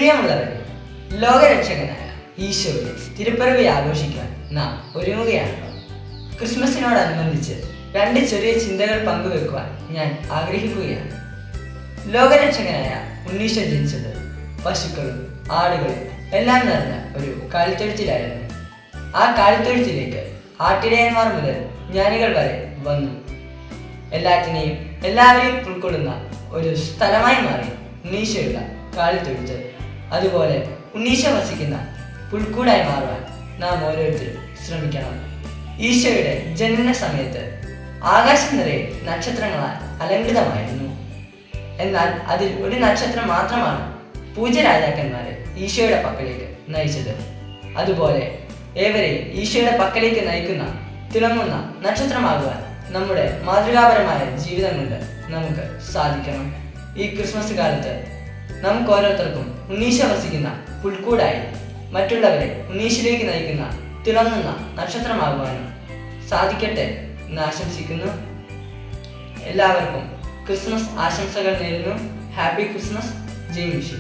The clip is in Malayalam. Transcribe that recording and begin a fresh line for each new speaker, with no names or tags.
പ്രിയമുള്ളവരെ, ലോകരക്ഷകനായ ഈശോയുടെ തിരുപ്പിറവി ആഘോഷിക്കാൻ നാം ഒരുങ്ങുകയാണല്ലോ. ക്രിസ്മസിനോടനുബന്ധിച്ച് രണ്ട് ചെറിയ ചിന്തകൾ പങ്കുവെക്കുവാൻ ഞാൻ ആഗ്രഹിക്കുകയാണ്. ലോകരക്ഷകനായ ഉണ്ണീശോ ജനിച്ചത് പശുക്കളും ആടുകളും എല്ലാം നിറഞ്ഞ ഒരു കാലിത്തൊഴുത്തിലായിരുന്നു. ആ കാലിത്തൊഴുത്തിലേക്ക് ആട്ടിടയന്മാർ മുതൽ ജ്ഞാനികൾ വരെ വന്നു. എല്ലാവരെയും ഉൾക്കൊള്ളുന്ന ഒരു സ്ഥലമായി മാറി ഉണ്ണീശോയുള്ള കാലിത്തൊഴുത്ത്. അതുപോലെ ഉണ്ണീശോ വസിക്കുന്ന പുൽക്കൂടായി മാറുവാൻ നാം ഓരോരുത്തരും ശ്രമിക്കണം. ഈശോയുടെ ജനന സമയത്ത് ആകാശം നിറയെ നക്ഷത്രങ്ങളാൽ അലങ്കൃതമായിരുന്നു. എന്നാൽ അതിൽ ഒരു നക്ഷത്രം മാത്രമാണ് പൂജ്യരാജാക്കന്മാരെ ഈശോയുടെ പക്കലേക്ക് നയിച്ചത്. അതുപോലെ ഏവരെയും ഈശോയുടെ പക്കലേക്ക് നയിക്കുന്ന തിളങ്ങുന്ന നക്ഷത്രമാകുവാൻ നമ്മുടെ മാതൃകാപരമായ ജീവിതം കൊണ്ട് നമുക്ക് സാധിക്കണം. ഈ ക്രിസ്മസ് കാലത്ത് നമുക്ക് ഓരോരുത്തർക്കും ഉണ്ണീശോ വസിക്കുന്ന പുൽക്കൂടായി മറ്റുള്ളവരെ ഉണ്ണീശോയിലേക്ക് നയിക്കുന്ന തിളങ്ങുന്ന നക്ഷത്രമാകുവാനും സാധിക്കട്ടെ എന്ന് ആശംസിക്കുന്നു. എല്ലാവർക്കും ക്രിസ്മസ് ആശംസകൾ നേരുന്നു. Happy Christmas. ജയ് ഈശോ.